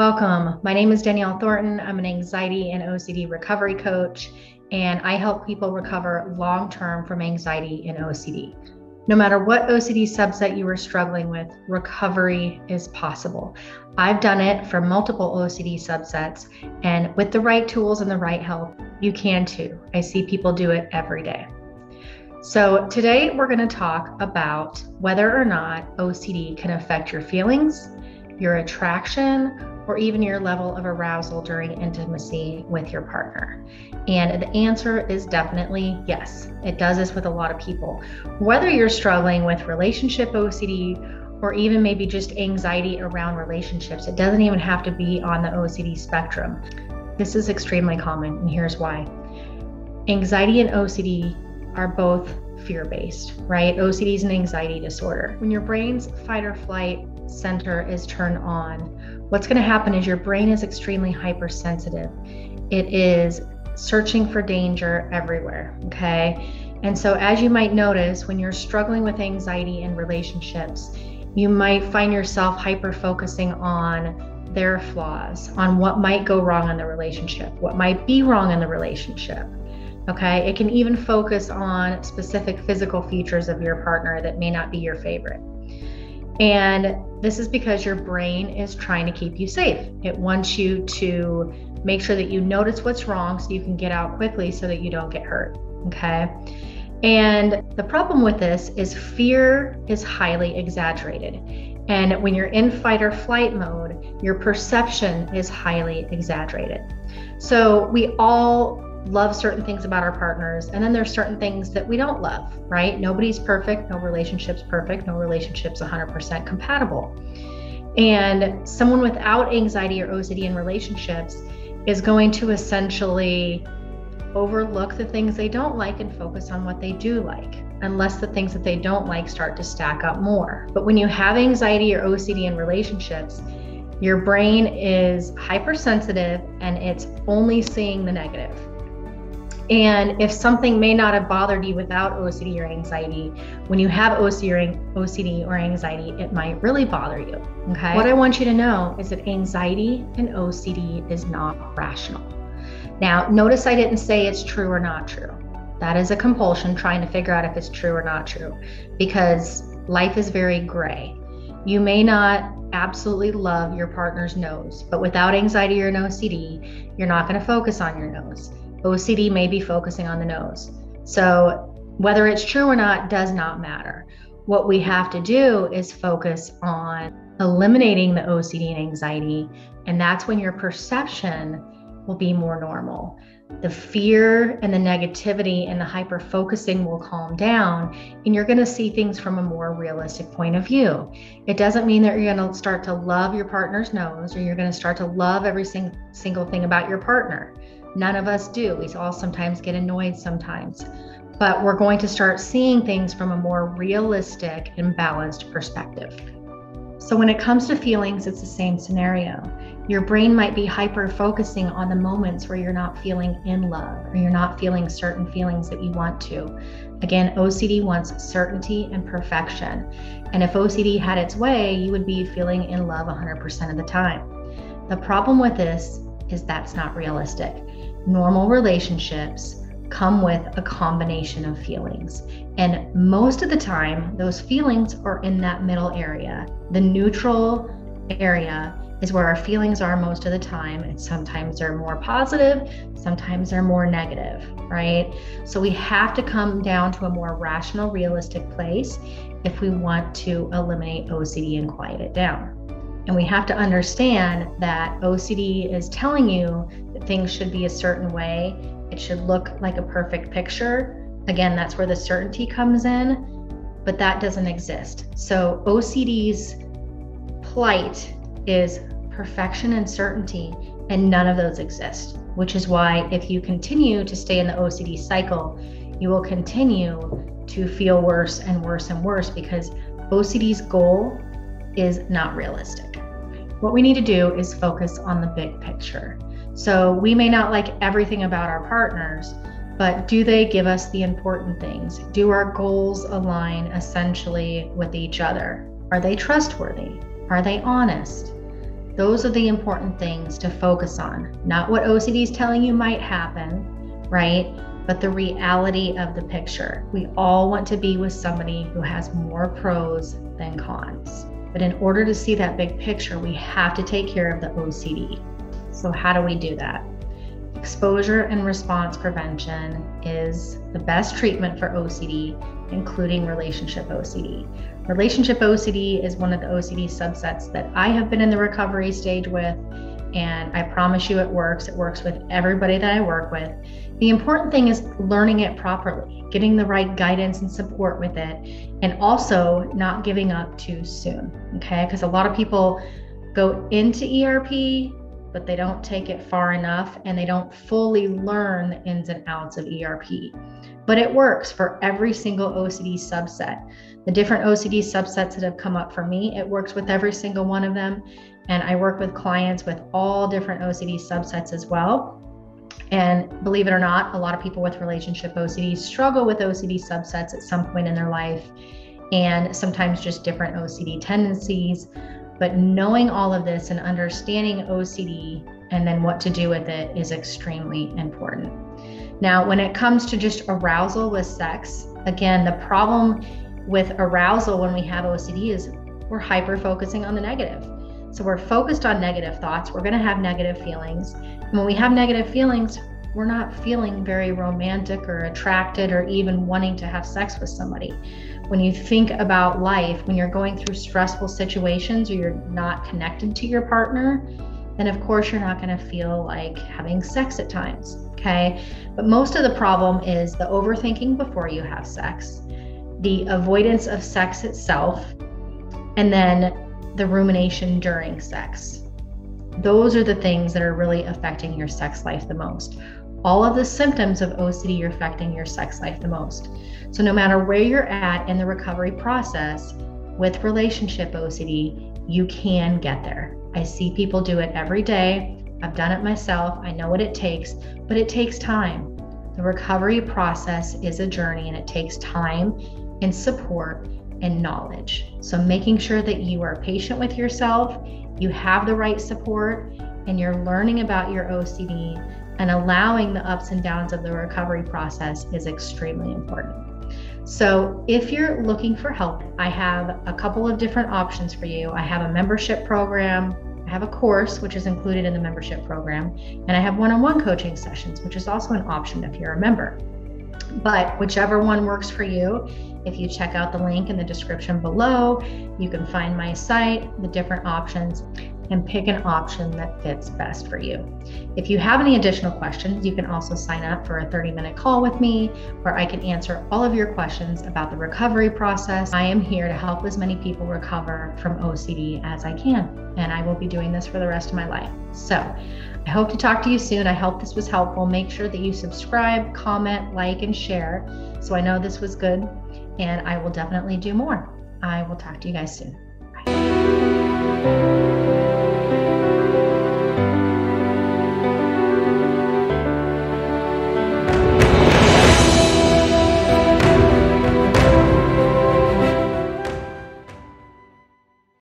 Welcome. My name is Danielle Thornton. I'm an anxiety and OCD recovery coach, and I help people recover long-term from anxiety and OCD. No matter what OCD subset you are struggling with, recovery is possible. I've done it for multiple OCD subsets, and with the right tools and the right help, you can too. I see people do it every day. So today we're going to talk about whether or not OCD can affect your feelings, your attraction, or even your level of arousal during intimacy with your partner. And the answer is definitely yes. It does this with a lot of people. Whether you're struggling with relationship OCD or even maybe just anxiety around relationships, it doesn't even have to be on the OCD spectrum. This is extremely common, and here's why. Anxiety and OCD are both fear-based, right? OCD is an anxiety disorder. When your brain's fight or flight center is turned on, what's going to happen is your brain is extremely hypersensitive. It is searching for danger everywhere, okay? And so as you might notice, when you're struggling with anxiety in relationships, you might find yourself hyper-focusing on their flaws, on what might go wrong in the relationship, what might be wrong in the relationship. Okay, it can even focus on specific physical features of your partner that may not be your favorite. And this is because your brain is trying to keep you safe. It wants you to make sure that you notice what's wrong so you can get out quickly so that you don't get hurt, okay? And the problem with this is fear is highly exaggerated. And when you're in fight or flight mode, your perception is highly exaggerated. So we all love certain things about our partners, and then there's certain things that we don't love, right? Nobody's perfect, no relationship's perfect, no relationship's 100% compatible. And someone without anxiety or OCD in relationships is going to essentially overlook the things they don't like and focus on what they do like, unless the things that they don't like start to stack up more. But when you have anxiety or OCD in relationships, your brain is hypersensitive and it's only seeing the negative. And if something may not have bothered you without OCD or anxiety, when you have OCD or anxiety, it might really bother you, okay? What I want you to know is that anxiety and OCD is not rational. Now, notice I didn't say it's true or not true. That is a compulsion trying to figure out if it's true or not true, because life is very gray. You may not absolutely love your partner's nose, but without anxiety or an OCD, you're not going to focus on your nose. OCD may be focusing on the nose. So whether it's true or not does not matter. What we have to do is focus on eliminating the OCD and anxiety, and that's when your perception will be more normal. The fear and the negativity and the hyper-focusing will calm down, and you're going to see things from a more realistic point of view. It doesn't mean that you're going to start to love your partner's nose or you're going to start to love every single thing about your partner. None of us do. We all sometimes get annoyed sometimes, but we're going to start seeing things from a more realistic and balanced perspective. So when it comes to feelings, it's the same scenario. Your brain might be hyper-focusing on the moments where you're not feeling in love or you're not feeling certain feelings that you want to. Again, OCD wants certainty and perfection. And if OCD had its way, you would be feeling in love 100% of the time. The problem with this is that's not realistic. Normal relationships come with a combination of feelings. And most of the time, those feelings are in that middle area. The neutral area is where our feelings are most of the time. And sometimes they're more positive, sometimes they're more negative, right? So we have to come down to a more rational, realistic place if we want to eliminate OCD and quiet it down. And we have to understand that OCD is telling you that things should be a certain way. It should look like a perfect picture. Again, that's where the certainty comes in, but that doesn't exist. So OCD's plight is perfection and certainty, and none of those exist, which is why if you continue to stay in the OCD cycle, you will continue to feel worse and worse and worse because OCD's goal is not realistic. What we need to do is focus on the big picture. So we may not like everything about our partners, but do they give us the important things? Do our goals align essentially with each other? Are they trustworthy? Are they honest? Those are the important things to focus on, not what OCD is telling you might happen, right? But the reality of the picture. We all want to be with somebody who has more pros than cons. But in order to see that big picture, we have to take care of the OCD. So how do we do that? Exposure and response prevention is the best treatment for OCD, including relationship OCD. Relationship OCD is one of the OCD subsets that I have been in the recovery stage with, and I promise you it works. It works with everybody that I work with. The important thing is learning it properly, getting the right guidance and support with it, and also not giving up too soon, okay? Because a lot of people go into ERP, but they don't take it far enough and they don't fully learn the ins and outs of ERP. But it works for every single OCD subset. The different OCD subsets that have come up for me, it works with every single one of them. And I work with clients with all different OCD subsets as well. And believe it or not, a lot of people with relationship OCD struggle with OCD subsets at some point in their life, and sometimes just different OCD tendencies. But knowing all of this and understanding OCD and then what to do with it is extremely important. Now, when it comes to just arousal with sex, again, the problem with arousal when we have OCD is we're hyper-focusing on the negative. So we're focused on negative thoughts. We're going to have negative feelings. And when we have negative feelings, we're not feeling very romantic or attracted or even wanting to have sex with somebody. When you think about life, when you're going through stressful situations or you're not connected to your partner, then of course you're not going to feel like having sex at times, okay? But most of the problem is the overthinking before you have sex, the avoidance of sex itself, and then the rumination during sex. Those are the things that are really affecting your sex life the most. All of the symptoms of OCD are affecting your sex life the most. So no matter where you're at in the recovery process with relationship OCD, you can get there. I see people do it every day. I've done it myself. I know what it takes, but it takes time. The recovery process is a journey, and it takes time and support and knowledge. So making sure that you are patient with yourself, you have the right support, and you're learning about your OCD and allowing the ups and downs of the recovery process is extremely important. So if you're looking for help, I have a couple of different options for you. I have a membership program, I have a course, which is included in the membership program, and I have one-on-one coaching sessions, which is also an option if you're a member. But whichever one works for you, if you check out the link in the description below, you can find my site, the different options, and pick an option that fits best for you. If you have any additional questions, you can also sign up for a 30-minute call with me where I can answer all of your questions about the recovery process. I am here to help as many people recover from OCD as I can, and I will be doing this for the rest of my life. So I hope to talk to you soon. I hope this was helpful. Make sure that you subscribe, comment, like, and share so I know this was good, and I will definitely do more. I will talk to you guys soon. Bye.